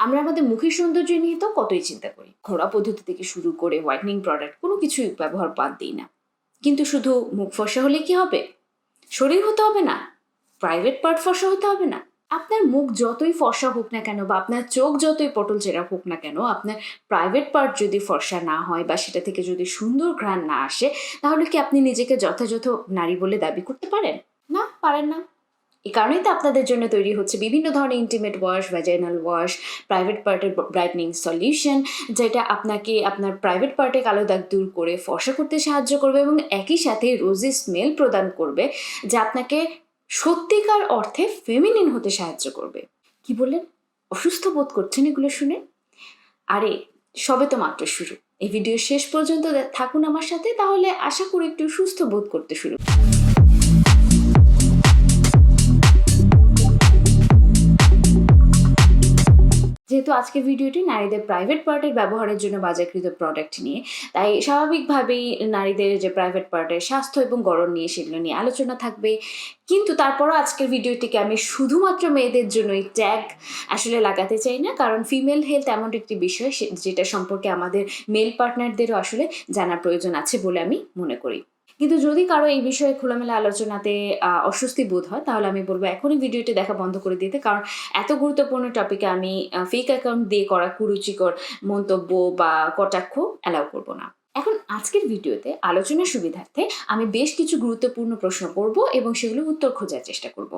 আমরা আমাদের মুখের সৌন্দর্য নিয়ে তো কতই চিন্তা করি, ঘরোয়া পদ্ধতি থেকে শুরু করে হোয়াইটনিং প্রোডাক্ট কোনো কিছুই ব্যবহার বাদ দিই না। কিন্তু শুধু মুখ ফর্সা হলে কি হবে? শরীর হতে হবে না? প্রাইভেট পার্ট ফর্সা হতে হবে না? আপনার মুখ যতই ফর্সা হোক না কেন বা আপনার চোখ যতই পটল চেরা হোক না কেন, আপনার প্রাইভেট পার্ট যদি ফর্সা না হয় বা সেটা থেকে যদি সুন্দর ঘ্রাণ না আসে, তাহলে কি আপনি নিজেকে যথাযথ নারী বলে দাবি করতে পারেন? না, পারেন না। এই কারণেই তো আপনাদের জন্য তৈরি হচ্ছে বিভিন্ন ধরনের intimate wash, vaginal wash, private পার্টের ব্রাইটনিং সলিউশন, যেটা আপনাকে আপনার প্রাইভেট পার্টে কালো দাগ দূর করে ফর্সা করতে সাহায্য করবে এবং একই সাথে রোজি স্মেল প্রদান করবে, যা আপনাকে সত্যিকার অর্থে ফেমিনিন হতে সাহায্য করবে। কি বললেন? অসুস্থ বোধ করছেন এগুলো শুনে? আরে, সবে তো মাত্র শুরু। এই ভিডিও শেষ পর্যন্ত থাকুন আমার সাথে, তাহলে আশা করি একটু সুস্থ বোধ করতে শুরু। যেহেতু আজকের ভিডিওটি নারীদের প্রাইভেট পার্টের ব্যবহারের জন্য বাজারকৃত প্রোডাক্ট নিয়ে, তাই স্বাভাবিকভাবেই নারীদের যে প্রাইভেট পার্টের স্বাস্থ্য এবং গড়ন নিয়ে সেগুলো নিয়ে আলোচনা থাকবে। কিন্তু তারপরও আজকের ভিডিওটিকে আমি শুধুমাত্র মেয়েদের জন্যই ট্যাগ আসলে লাগাতে চাই না, কারণ ফিমেল হেলথ এমন একটি বিষয় যেটা সম্পর্কে আমাদের মেল পার্টনারদেরও আসলে জানার প্রয়োজন আছে বলে আমি মনে করি। কিন্তু যদি কারো এই বিষয়ে খোলামেলা আলোচনাতে অস্বস্তি বোধ হয়, তাহলে আমি বলবো এখনই ভিডিওটি দেখা বন্ধ করে দিতে, কারণ এত গুরুত্বপূর্ণ টপিকে আমি ফেক অ্যাকাউন্ট দিয়ে করা কুরুচিকর মন্তব্য বা কটাক্ষ অ্যালাউ করবো না। এখন আজকের ভিডিওতে আলোচনার সুবিধার্থে আমি বেশ কিছু গুরুত্বপূর্ণ প্রশ্ন করব এবং সেগুলো উত্তর খোঁজার চেষ্টা করব।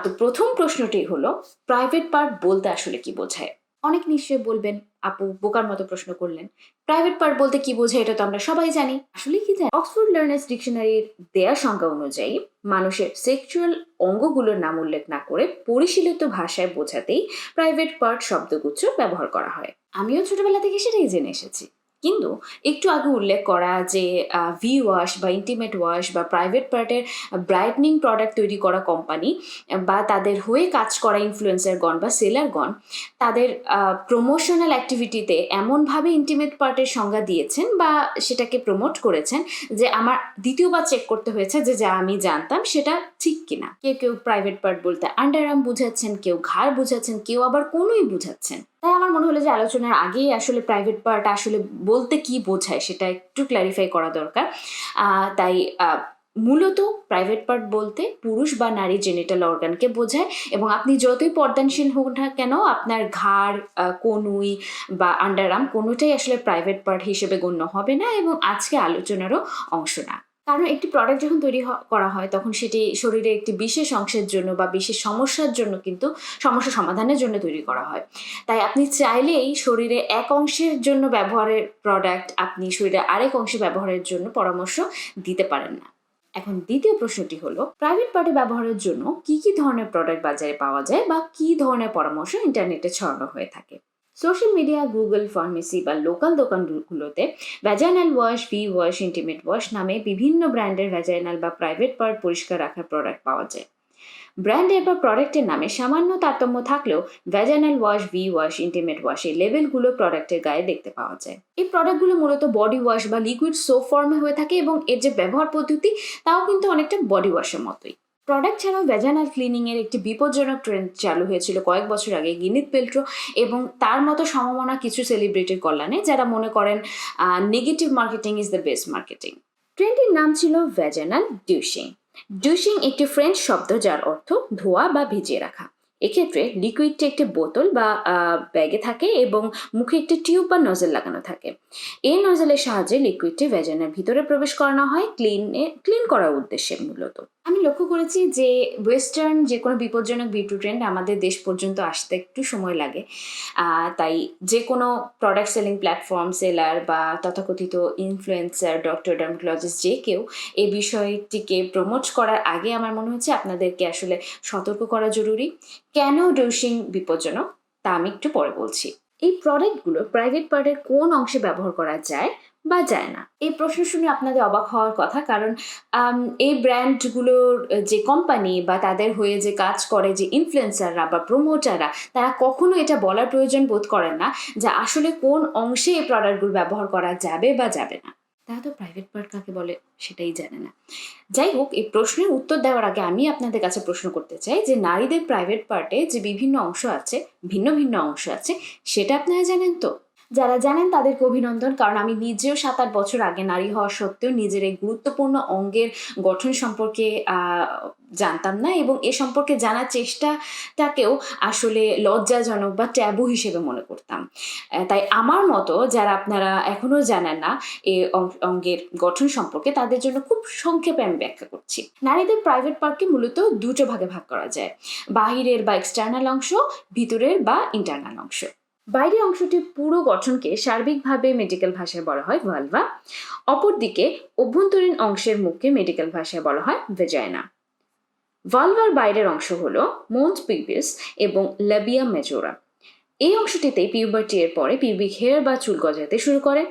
তো প্রথম প্রশ্নটি হলো, প্রাইভেট পার্ট বলতে আসলে কি বোঝায়? অনেক নিশ্চয়ই বলবেন, আপু বোকার মতো প্রশ্ন করলেন। প্রাইভেট পার্ট বলতে কি বোঝায় এটা তো আমরা সবাই জানি। আসলে কি জানি? অক্সফোর্ড লার্নার্স ডিকশনারির দেয়া সংজ্ঞা অনুযায়ী মানুষের সেক্সুয়াল অঙ্গগুলোর নাম উল্লেখ না করে পরিশীলিত ভাষায় বোঝাতেই প্রাইভেট পার্ট শব্দগুচ্ছ ব্যবহার করা হয়। আমিও ছোটবেলা থেকে সেটাই জেনে এসেছি। কিন্তু একটু আগে উল্লেখ করা যে ভি ওয়াশ বা ইন্টিমেট ওয়াশ বা প্রাইভেট পার্টের ব্রাইটনিং প্রোডাক্ট তৈরি করা কোম্পানি বা তাদের হয়ে কাজ করা ইনফ্লুয়েন্সারগণ বা সেলারগণ তাদের প্রমোশনাল অ্যাক্টিভিটিতে এমনভাবে ইন্টিমেট পার্টের সংজ্ঞা দিয়েছেন বা সেটাকে প্রমোট করেছেন যে আমার দ্বিতীয়বার চেক করতে হয়েছে যে যা আমি জানতাম সেটা ঠিক কিনা। কেউ কেউ প্রাইভেট পার্ট বলতে আন্ডারআর্ম বুঝাচ্ছেন, কেউ ঘাড় বুঝাচ্ছেন, কেউ আবার কোনোই বুঝাচ্ছেন। তাই আমার মনে হলো যে আলোচনার আগেই আসলে প্রাইভেট পার্ট আসলে বলতে কি বোঝায় সেটা একটু ক্ল্যারিফাই করা দরকার। তাই মূলত প্রাইভেট পার্ট বলতে পুরুষ বা নারী জেনিটাল অর্গানকে বোঝায়, এবং আপনি যতই পর্দানশীল হোক না কেন আপনার ঘাড়, কনুই বা আন্ডারআর্ম কোনোটাই আসলে প্রাইভেট পার্ট হিসেবে গণ্য হবে না এবং আজকে আলোচনারও অংশ না। কারণ একটি প্রোডাক্ট যখন তৈরি করা হয় তখন সেটি শরীরে একটি বিশেষ অংশের জন্য বা বিশেষ সমস্যার জন্য কিন্তু সমস্যা সমাধানের জন্য তৈরি করা হয়। তাই আপনি চাইলেই শরীরে এক অংশের জন্য ব্যবহারের প্রোডাক্ট আপনি শরীরে আরেক অংশে ব্যবহারের জন্য পরামর্শ দিতে পারেন না। এখন দ্বিতীয় প্রশ্নটি হলো, প্রাইভেট পার্টে ব্যবহারের জন্য কি কি ধরনের প্রোডাক্ট বাজারে পাওয়া যায় বা কি ধরনের পরামর্শ ইন্টারনেটে ছড়ানো হয়ে থাকে? সোশ্যাল মিডিয়া, গুগল, ফার্মেসি বা লোকাল দোকানগুলোতে vaginal wash, V wash, intimate wash নামে বিভিন্ন ব্র্যান্ডের ভ্যাজাইনাল বা প্রাইভেট পার্ট পরিষ্কার রাখার প্রোডাক্ট পাওয়া যায়। ব্র্যান্ডের বা প্রোডাক্টের নামে সামান্য তারতম্য থাকলেও vaginal wash, V wash, intimate wash এই লেবেলগুলো প্রোডাক্টের গায়ে দেখতে পাওয়া যায়। এই প্রোডাক্টগুলো মূলত বডি ওয়াশ বা লিকুইড সোপ ফর্মে হয়ে থাকে এবং এর যে ব্যবহার পদ্ধতি তাও কিন্তু অনেকটা বডি ওয়াশের মতোই। প্রোডাক্ট ছাড়াও ভ্যাজাইনাল ক্লিনিংয়ের একটি বিপজ্জনক ট্রেন্ড চালু হয়েছিল কয়েক বছর আগে গিনিথ পেলট্রো এবং তার মতো সমমনা কিছু সেলিব্রিটির কল্যাণে, যারা মনে করেন negative marketing is the best marketing. ট্রেন্ডটির নাম ছিল ভ্যাজাইনাল ডিউশিং। ডিউশিং একটি ফ্রেঞ্চ শব্দ যার অর্থ ধোয়া বা ভিজিয়ে রাখা। এক্ষেত্রে লিকুইডটি একটি বোতল বা ব্যাগে থাকে এবং মুখে একটি টিউব বা নজেল লাগানো থাকে। এই নজেলের সাহায্যে লিকুইডটি ভ্যাজাইনার ভিতরে প্রবেশ করানো হয় ক্লিন করার উদ্দেশ্যে মূলত। আমি লক্ষ্য করেছি যে ওয়েস্টার্ন যে কোনো বিপজ্জনক বিউটি ট্রেন্ড আমাদের দেশ পর্যন্ত আসতে একটু সময় লাগে। তাই যে কোনো প্রোডাক্ট সেলিং প্ল্যাটফর্ম, সেলার বা তথাকথিত ইনফ্লুয়েন্সার, ডক্টর, ডার্মাটোলজিস্ট যে কেউ এই বিষয়টিকে প্রমোট করার আগে আমার মনে হচ্ছে আপনাদেরকে আসলে সতর্ক করা জরুরি। কেন ডিউশিং বিপজ্জনক তা আমি একটু পরে বলছি। এই প্রোডাক্টগুলো প্রাইভেট পার্টের কোন অংশে ব্যবহার করা যায় বা যায় না? এই প্রশ্ন শুনে আপনাদের অবাক হওয়ার কথা, কারণ এই ব্র্যান্ডগুলোর যে কোম্পানি বা তাদের হয়ে যে কাজ করে যে ইনফ্লুয়েন্সাররা বা প্রমোটাররা, তারা কখনো এটা বলার প্রয়োজন বোধ করেন না যে আসলে কোন অংশে এই প্রোডাক্টগুলো ব্যবহার করা যাবে বা যাবে না। তারা তো প্রাইভেট পার্ট কাকে বলে সেটাই জানে না। যাই হোক, এই প্রশ্নের উত্তর দেওয়ার আগে আমি আপনাদের কাছে প্রশ্ন করতে চাই যে নারীদের প্রাইভেট পার্টে যে বিভিন্ন অংশ আছে, ভিন্ন ভিন্ন অংশ আছে, সেটা আপনারা জানেন তো? যারা জানেন তাদেরকে অভিনন্দন, কারণ আমি নিজেও 7-8 বছর আগে নারী হওয়া সত্ত্বেও নিজের এই গুরুত্বপূর্ণ অঙ্গের গঠন সম্পর্কে জানতাম না, এবং এ সম্পর্কে জানার চেষ্টাটাকেও আসলে লজ্জাজনক বা ট্যাবু হিসেবে মনে করতাম। তাই আমার মতো যারা আপনারা এখনও জানেন না এই অঙ্গের গঠন সম্পর্কে, তাদের জন্য খুব সংক্ষেপে আমি ব্যাখ্যা করছি। নারীদের প্রাইভেট পার্টকে মূলত দুটো ভাগে ভাগ করা যায়: বাহিরের বা এক্সটার্নাল অংশ, ভিতরের বা ইন্টারনাল অংশ। বাইরের অংশটির পুরো গঠনকে সার্বিকভাবে মেডিকেল ভাষায় বলা হয় ভালভা। অপরদিকে অভ্যন্তরীণ অংশের মুখকে মেডিকেল ভাষায় বলা হয় ভেজাইনা। ভালভার বাইরের অংশ হলো মন্স পিউবিস এবং ল্যাবিয়া মেজোরা। এই অংশটিতে পিউবার্টি এর পরে পিউবিক হেয়ার বা চুল গজাতে শুরু করে।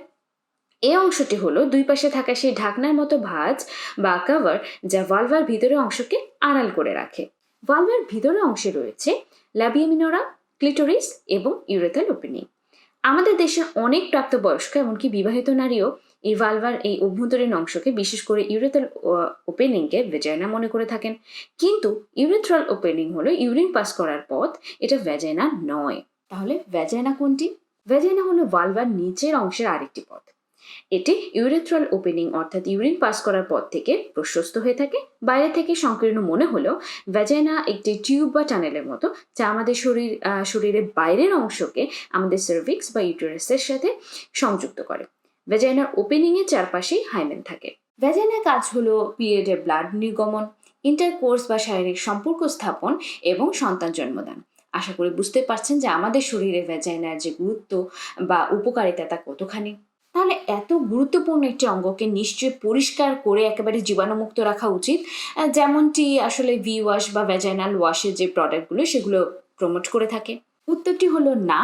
এই অংশটি হলো দুই পাশে থাকা সেই ঢাকনার মতো ভাঁজ বা কভার, যা ভালভার ভিতরের অংশকে আড়াল করে রাখে। ভালভার ভিতরের অংশে রয়েছে ল্যাবিয়া মিনোরা, ক্লিটোরিস এবং ইউরেথাল ওপেনিং। আমাদের দেশের অনেক প্রাপ্তবয়স্ক এমনকি বিবাহিত নারীও এই ভালভার এই অভ্যন্তরীণ অংশকে, বিশেষ করে ইউরেথাল ওপেনিংকে ভেজাইনা মনে করে থাকেন। কিন্তু ইউরেথ্রাল ওপেনিং হলো ইউরিন পাস করার পথ, এটা ভ্যাজাইনা নয়। তাহলে ভ্যাজাইনা কোনটি? ভ্যাজাইনা হলো ভালভার নিচের অংশের আরেকটি পথ। এটি ইউরেথ্রাল ওপেনিং অর্থাৎ ইউরিন পাস করার পথ থেকে প্রশস্ত হয়ে থাকে। বাইরে থেকে সংকীর্ণ মনে হলেও ভ্যাজাইনা একটি টিউব বা টানেলের মতো, যা আমাদের শরীরের বাইরের অংশকে আমাদের সার্ভিক্স বা ইউটেরাসের সাথে সংযুক্ত করে। ভ্যাজাইনার ওপেনিংয়ের চারপাশেই হাইমেন থাকে। ভ্যাজাইনার কাজ হলো পিরিয়ডের ব্লাড নির্গমন, ইন্টারকোর্স বা শারীরিক সম্পর্ক স্থাপন এবং সন্তান জন্মদান। আশা করি বুঝতে পারছেন যে আমাদের শরীরে ভ্যাজাইনার যে গুরুত্ব বা উপকারিতা তা কতখানি। তাহলে এত গুরুত্বপূর্ণ একটি অঙ্গকে নিশ্চয়ই পরিষ্কার করে একেবারে জীবাণুমুক্ত রাখা উচিত, যেমনটি আসলে VWash বা ভ্যাজাইনাল ওয়াশের যে প্রোডাক্টগুলো সেগুলো প্রমোট করে থাকে। উত্তরটি হলো না,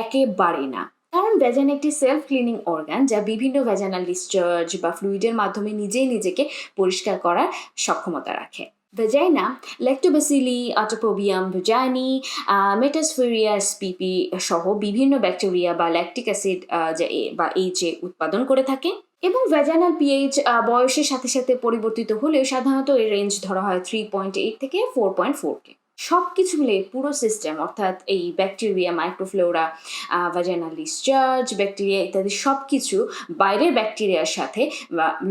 একেবারেই না। কারণ ভ্যাজাইনা একটি সেলফ ক্লিনিং অর্গান, যা বিভিন্ন ভ্যাজাইনাল ডিসচার্জ বা ফ্লুইডের মাধ্যমে নিজেই নিজেকে পরিষ্কার করার সক্ষমতা রাখে। ভ্যাজাইনা ল্যাক্টোব্যাসিলি, আটোপোবিয়াম ভ্যাজাইনি, মেটাসফেরিয়া spp সহ বিভিন্ন ব্যাকটেরিয়া বা ল্যাকটিক অ্যাসিড বা এইচে উৎপাদন করে থাকে। এবং ভ্যাজাইনাল পিএইচ বয়সের সাথে সাথে পরিবর্তিত হলেও সাধারণত এর রেঞ্জ ধরা হয় 3.8 থেকে 4.4কে। সব কিছু মিলে পুরো সিস্টেম, অর্থাৎ এই bacteria, microflora, vaginal discharge, bacteria ইত্যাদি সব কিছু বাইরের ব্যাকটেরিয়ার সাথে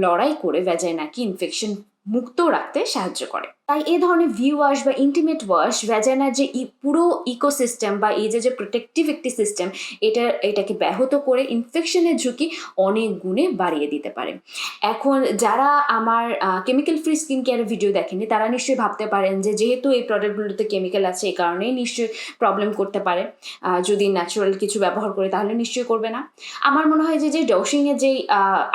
লড়াই করে ভ্যাজাইনাকে ইনফেকশন মুক্ত রাখতে সাহায্য করে। তাই এই ধরনের VWash বা ইন্টিমেট ওয়াশ ভ্যাজাইনার যে পুরো ইকোসিস্টেম বা এই যে প্রোটেক্টিভ একটি সিস্টেম, এটাকে ব্যাহত করে ইনফেকশনের ঝুঁকি অনেক গুণে বাড়িয়ে দিতে পারে। এখন যারা আমার কেমিক্যাল ফ্রি স্কিন কেয়ারের ভিডিও দেখেনি, তারা নিশ্চয়ই ভাবতে পারেন যে যেহেতু এই প্রোডাক্টগুলোতে কেমিক্যাল আছে, এই কারণেই নিশ্চয়ই প্রবলেম করতে পারে। যদি ন্যাচারাল কিছু ব্যবহার করে তাহলে নিশ্চয়ই করবে না। আমার মনে হয় যে ডোসিংয়ের যেই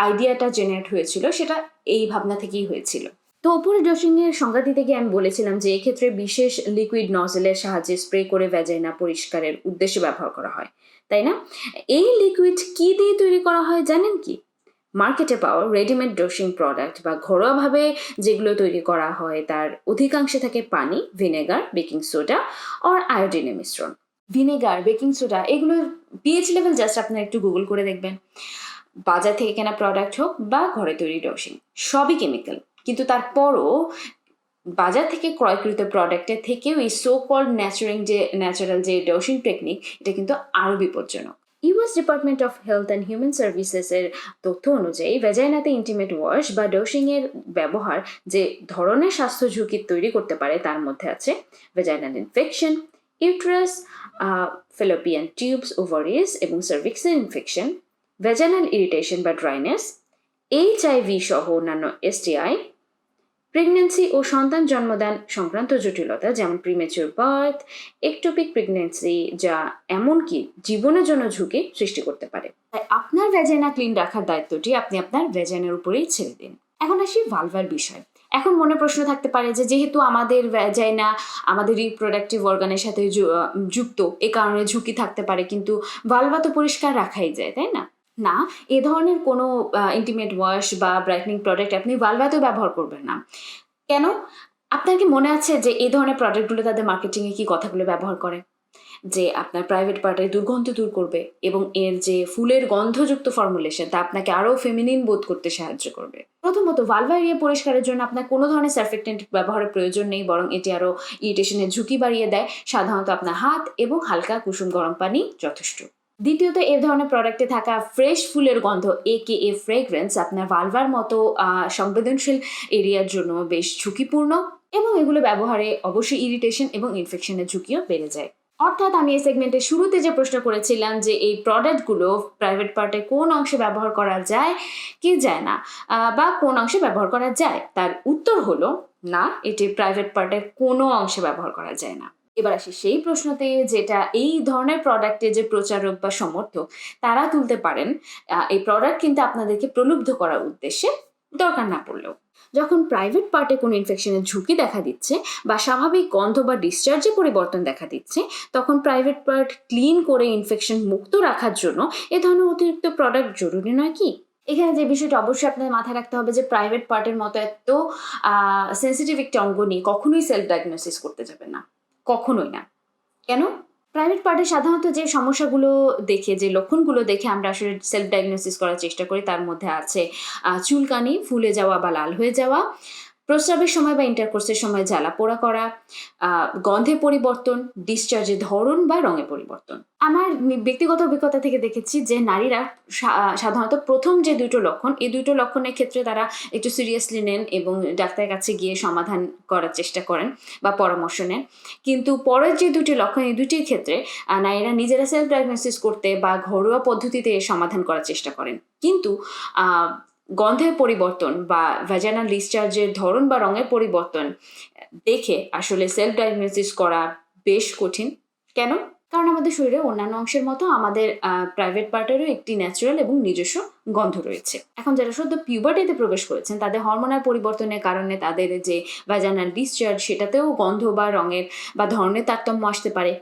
আইডিয়াটা জেনারেট হয়েছিল, সেটা এই ভাবনা থেকেই হয়েছিল। তো ওপরে ডোসিংয়ের সংজ্ঞা দিতে গিয়ে আমি বলেছিলাম যে এক্ষেত্রে বিশেষ লিকুইড নজেলের সাহায্যে স্প্রে করে ভ্যাজাইনা পরিষ্কারের উদ্দেশ্যে ব্যবহার করা হয়, তাই না? এই লিকুইড কি দিয়ে তৈরি করা হয় জানেন কি? মার্কেটে পাওয়া রেডিমেড ডোসিং প্রোডাক্ট বা ঘরোয়াভাবে যেগুলো তৈরি করা হয় তার অধিকাংশে থাকে পানি, ভিনেগার, বেকিং সোডা আর আয়োডিনের মিশ্রণ। ভিনেগার, বেকিং সোডা এগুলোর পিএইচ লেভেল জাস্ট আপনারা একটু গুগল করে দেখবেন। বাজার থেকে কেনা প্রোডাক্ট হোক বা ঘরে তৈরি ডোসিং, সবই কেমিক্যাল। কিন্তু তারপরও বাজার থেকে ক্রয়কৃত প্রোডাক্টের থেকেও এই সো কল্ড ন্যাচারাল যে ডোসিং টেকনিক, এটা কিন্তু আরও বিপজ্জনক। US department of health and human সার্ভিসেসের তথ্য অনুযায়ী ভ্যাজাইনাতে ইন্টিমেট ওয়াশ বা ডোসিংয়ের ব্যবহার যে ধরনের স্বাস্থ্য ঝুঁকি তৈরি করতে পারে তার মধ্যে আছে vaginal infection, uterus, fallopian tubes, ovaries এবং সার্ভিক্সের ইনফেকশন, ভ্যাজাইনাল ইরিটেশন বা ড্রাইনেস, HIV সহ অন্যান্য STI, প্রেগনেন্সি ও সন্তান জন্মদান সংক্রান্ত জটিলতা যেমন প্রিমেচিউর বার্থ, একটোপিক প্রেগনেন্সি, যা এমনকি জীবনের জন্য ঝুঁকি সৃষ্টি করতে পারে। তাই আপনার ভ্যাজাইনা ক্লিন রাখার দায়িত্বটি আপনি আপনার ভ্যাজাইনার উপরেই ছেড়ে দিন। এখন আসি ভালভার বিষয়। এখন মনে প্রশ্ন থাকতে পারে যে যেহেতু আমাদের ভ্যাজাইনা আমাদের রিপ্রোডাক্টিভ অর্গানের সাথে যুক্ত, এ কারণে ঝুঁকি থাকতে পারে, কিন্তু ভালভা তো পরিষ্কার রাখাই যায়, তাই না? না, এ ধরনের কোনো ইন্টিমেট ওয়াশ বা ব্রাইটনিং প্রোডাক্ট আপনি ভালভাতেও ব্যবহার করবেন না। কেন? আপনার কি মনে আছে যে এই ধরনের প্রোডাক্টগুলো তাদের মার্কেটিংয়ে কি কথাগুলো ব্যবহার করে? যে আপনার প্রাইভেট পার্টের দুর্গন্ধ দূর করবে এবং এর যে ফুলের গন্ধযুক্ত ফর্মুলেশন তা আপনাকে আরও ফেমিনিন বোধ করতে সাহায্য করবে। প্রথমত, ভালভা এরিয়া পরিষ্কারের জন্য আপনার কোনো ধরনের সার্ফেক্টেন্ট ব্যবহারের প্রয়োজন নেই, বরং এটি আরও ইরিটেশনের ঝুঁকি বাড়িয়ে দেয়। সাধারণত আপনার হাত এবং হালকা কুসুম গরম পানি যথেষ্ট। দ্বিতীয়ত, এ ধরনের প্রোডাক্টে থাকা ফ্রেশ ফুলের গন্ধ AKA ফ্রেগ্রেন্স আপনার ভালভার মতো সংবেদনশীল এরিয়ার জন্য বেশ ঝুঁকিপূর্ণ এবং এগুলো ব্যবহারে অবশ্যই ইরিটেশন এবং ইনফেকশনের ঝুঁকিও বেড়ে যায়। অর্থাৎ আমি এই সেগমেন্টের শুরুতে যে প্রশ্ন করেছিলাম যে এই প্রোডাক্টগুলো প্রাইভেট পার্টে কোন অংশে ব্যবহার করা যায় কি যায় না, বা কোন অংশে ব্যবহার করা যায়, তার উত্তর হলো না, এটি প্রাইভেট পার্টের কোনো অংশে ব্যবহার করা যায় না। এবার আসি সেই প্রশ্নতে, যেটা এই ধরনের প্রোডাক্টে যে প্রচারক বা সমর্থক তারা তুলতে পারেন এই প্রোডাক্ট কিন্তু আপনাদেরকে প্রলুব্ধ করার উদ্দেশ্যে, দরকার না পড়লেও। যখন প্রাইভেট পার্টে কোনো ইনফেকশনের ঝুঁকি দেখা দিচ্ছে বা স্বাভাবিক গন্ধ বা ডিসচার্জে পরিবর্তন দেখা দিচ্ছে, তখন প্রাইভেট পার্ট ক্লিন করে ইনফেকশন মুক্ত রাখার জন্য এ ধরনের অতিরিক্ত প্রোডাক্ট জরুরি নয় কি? এখানে যে বিষয়টা অবশ্যই আপনাদের মাথায় রাখতে হবে যে প্রাইভেট পার্টের মতো এত সেন্সিটিভ একটা অঙ্গ নিয়ে কখনোই সেলফ ডায়াগনোসিস করতে যাবেন না, কখনোই না। কেন? প্রাইভেট পার্টে সাধারণত যে সমস্যাগুলো দেখে, যে লক্ষণগুলো দেখে আমরা আসলে সেলফ ডায়াগনোসিস করার চেষ্টা করি, তার মধ্যে আছে চুলকানি, ফুলে যাওয়া বা লাল হয়ে যাওয়া, প্রস্রাবের সময় বা ইন্টারকোর্সের সময় জ্বালা পোড়া করা, গন্ধে পরিবর্তন, ডিসচার্জের ধরন বা রঙে পরিবর্তন। আমার ব্যক্তিগত অভিজ্ঞতা থেকে দেখেছি যে নারীরা সাধারণত প্রথম যে দুটো লক্ষণ, এই দুটো লক্ষণের ক্ষেত্রে তারা একটু সিরিয়াসলি নেন এবং ডাক্তারের কাছে গিয়ে সমাধান করার চেষ্টা করেন বা পরামর্শ নেন। কিন্তু পরের যে দুটি লক্ষণ, এই দুটির ক্ষেত্রে নারীরা নিজেরা সেলফ ডায়াগনোসিস করতে বা ঘরোয়া পদ্ধতিতে সমাধান করার চেষ্টা করেন। কিন্তু গন্ধের পরিবর্তন বা ভ্যাজানাল ডিসচার্জের ধরন বা রঙের পরিবর্তন দেখে আসলে সেলফ ডায়াগনোসিস করা বেশ কঠিন। কেন? কারণ আমাদের শরীরে অন্যান্য অংশের মতো আমাদের প্রাইভেট পার্টেরও একটি ন্যাচারাল এবং নিজস্ব গন্ধ রয়েছে। এখন যারা সদ্য পিউবার্টিতে প্রবেশ করেছেন, তাদের হরমোনাল পরিবর্তনের কারণে তাদের যে ভ্যাজানাল ডিসচার্জ, সেটাতেও গন্ধ বা রঙের বা ধরনের তারতম্য আসতে পারে।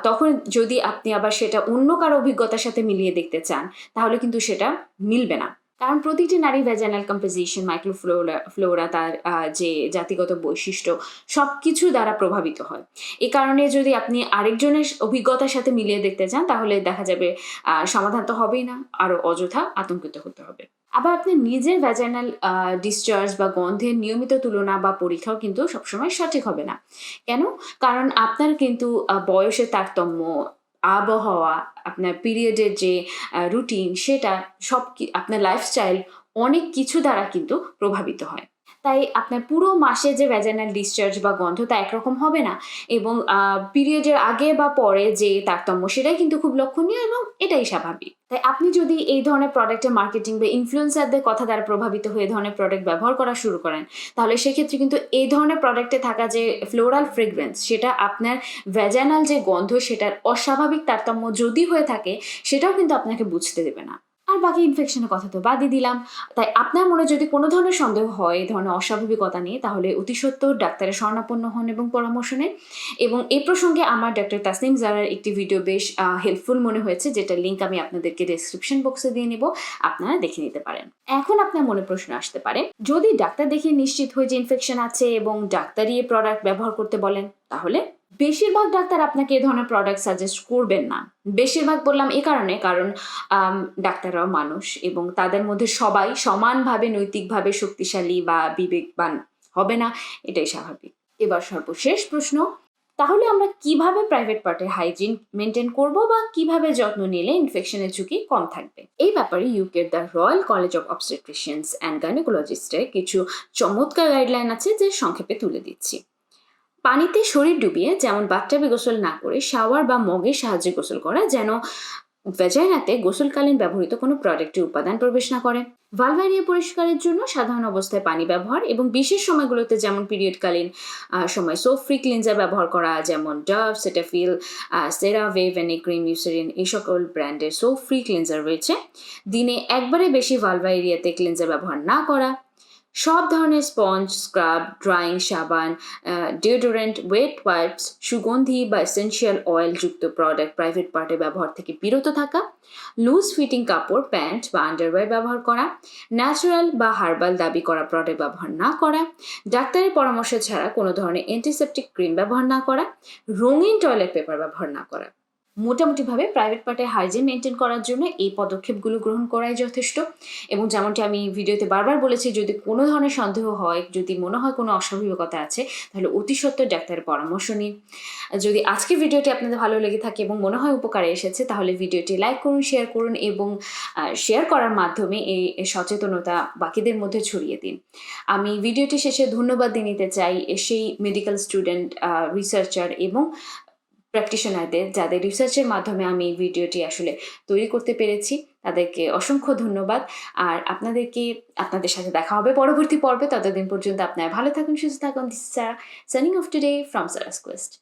তখন যদি আপনি আবার সেটা অন্য কারো অভিজ্ঞতার সাথে মিলিয়ে দেখতে চান, তাহলে কিন্তু সেটা মিলবে না। কারণ প্রতিটি নারী ভ্যাজানাল কম্পোজিশন, মাইক্রোফ্লোরা, তার যে জাতিগত বৈশিষ্ট্য, সব কিছু দ্বারা প্রভাবিত হয়। এই কারণে যদি আপনি আরেকজনের অভিজ্ঞতার সাথে মিলিয়ে দেখতে চান, তাহলে দেখা যাবে সমাধান তো হবেই না, আরও অযথা আতঙ্কিত হতে হবে। আবার আপনি নিজের ভ্যাজানাল ডিসচার্জ বা গন্ধের নিয়মিত তুলনা বা পরীক্ষাও কিন্তু সবসময় সঠিক হবে না। কেন? কারণ আপনার কিন্তু বয়সের তারতম্য, আবহাওয়া, আপনার পিরিয়ডের যে রুটিন, সেটা আপনার লাইফস্টাইল, অনেক কিছু দ্বারা কিন্তু প্রভাবিত হয়। তাই আপনার পুরো মাসে যে ভ্যাজানাল ডিসচার্জ বা গন্ধ তা একরকম হবে না, এবং পিরিয়ডের আগে বা পরে যে তারতম্য, সেটাই কিন্তু খুব লক্ষণীয় এবং এটাই স্বাভাবিক। তাই আপনি যদি এই ধরনের প্রোডাক্টের মার্কেটিং বা ইনফ্লুয়েন্সারদের কথা দ্বারা প্রভাবিত হয়ে ধরনের প্রোডাক্ট ব্যবহার করা শুরু করেন, তাহলে সেক্ষেত্রে কিন্তু এই ধরনের প্রোডাক্টে থাকা যে ফ্লোরাল ফ্রেগরেন্স, সেটা আপনার ভ্যাজানাল যে গন্ধ, সেটার অস্বাভাবিক তারতম্য যদি হয়ে থাকে, সেটাও কিন্তু আপনাকে বুঝতে দেবে না। আর বাকি ইনফেকশনের কথা তো বাদই দিলাম। তাই আপনার মনে যদি কোনো ধরনের সন্দেহ হয় এই ধরনের অস্বাভাবিকতা নিয়ে, তাহলে অতি সত্বর ডাক্তারের শরণাপন্ন হন এবং পরামর্শ নেন। এবং এই প্রসঙ্গে আমার ডক্টর তাসনিম জারার একটি ভিডিও বেশ হেল্পফুল মনে হয়েছে, যেটার লিঙ্ক আমি আপনাদেরকে ডেসক্রিপশন বক্সে দিয়ে নেব, আপনারা দেখে নিতে পারেন। এখন আপনার মনে প্রশ্ন আসতে পারে, যদি ডাক্তার দেখে নিশ্চিত হয়ে যে ইনফেকশন আছে এবং ডাক্তারই এই প্রোডাক্ট ব্যবহার করতে বলেন, তাহলে বেশিরভাগ ডাক্তার আপনাকে এ ধরনের প্রোডাক্ট সাজেস্ট করবেন না। বেশিরভাগ বললাম এ কারণে, কারণ ডাক্তাররাও মানুষ এবং তাদের মধ্যে সবাই সমানভাবে নৈতিকভাবে শক্তিশালী বা বিবেকবান হবে না, এটাই স্বাভাবিক। এবার সর্বশেষ প্রশ্ন, তাহলে আমরা কিভাবে প্রাইভেট পার্টের হাইজিন মেনটেন করব বা কিভাবে যত্ন নিলে ইনফেকশনের ঝুঁকি কম থাকবে? এই ব্যাপারে ইউকের the royal college of obstetricians and গাইনোকোলজিস্টের কিছু চমৎকার গাইডলাইন আছে, যে সংক্ষেপে তুলে দিচ্ছি। পানিতে শরীর ডুবিয়ে, যেমন বাথটাবে গোসল না করে শাওয়ার বা মগের সাহায্যে গোসল করা, যেন ভ্যাজাইনাতে গোসলকালীন ব্যবহৃত কোনো প্রোডাক্টের উপাদান প্রবেশ না করে। ভালভা এরিয়া পরিষ্কারের জন্য সাধারণ অবস্থায় পানি ব্যবহার এবং বিশেষ সময়গুলোতে, যেমন পিরিয়ডকালীন সময়, সোপ ফ্রি ক্লিনজার ব্যবহার করা, যেমন ডাভ, সেটাফিল, সেরাভে, ভেনিক্রিম, ইউসেরিন, এই সকল ব্র্যান্ডের সোপ ফ্রি ক্লিনজার রয়েছে। দিনে একবারে বেশি ভালভা এরিয়াতে ক্লিনজার ব্যবহার না করা, সব ধরনের স্পঞ্জ, স্ক্রাব, ড্রাইং সাবান, ডিওডোরেন্ট, ওয়েট ওয়াইপস, সুগন্ধি বা এসেনশিয়াল অয়েলযুক্ত প্রোডাক্ট প্রাইভেট পার্টে ব্যবহার থেকে বিরত থাকা, লুজ ফিটিং কাপড়, প্যান্ট বা আন্ডারওয়্যার ব্যবহার করা, ন্যাচারাল বা হার্বাল দাবি করা প্রোডাক্ট ব্যবহার না করা, ডাক্তারের পরামর্শ ছাড়া কোনো ধরনের অ্যান্টিসেপটিক ক্রিম ব্যবহার না করা, রঙিন টয়লেট পেপার ব্যবহার না করা। মোটামুটিভাবে প্রাইভেট পার্টে হাইজিন মেনটেন করার জন্য এই পদক্ষেপগুলো গ্রহণ করাই যথেষ্ট। এবং যেমনটি আমি ভিডিওতে বারবার বলেছি, যদি কোনো ধরনের সন্দেহ হয়, যদি মনে হয় কোনো অস্বাভাবিকতা আছে, তাহলে অতি সত্বর ডাক্তারের পরামর্শ নিন। যদি আজকের ভিডিওটি আপনাদের ভালো লেগে থাকে এবং মনে হয় উপকারে এসেছে, তাহলে ভিডিওটি লাইক করুন, শেয়ার করুন এবং শেয়ার করার মাধ্যমে এই সচেতনতা বাকিদের মধ্যে ছড়িয়ে দিন। আমি ভিডিওটি শেষে ধন্যবাদ দিয়ে নিতে চাই সেই মেডিকেল স্টুডেন্ট, রিসার্চার এবং প্র্যাকটিশনারদের, যাদের রিসার্চের মাধ্যমে আমি এই ভিডিওটি আসলে তৈরি করতে পেরেছি। তাদেরকে অসংখ্য ধন্যবাদ। আর আপনাদের সাথে দেখা হবে পরবর্তী পর্বে। ততদিন পর্যন্ত আপনারা ভালো থাকুন, সুস্থ থাকুন। This is Sara, signing off today from Sara's Quest.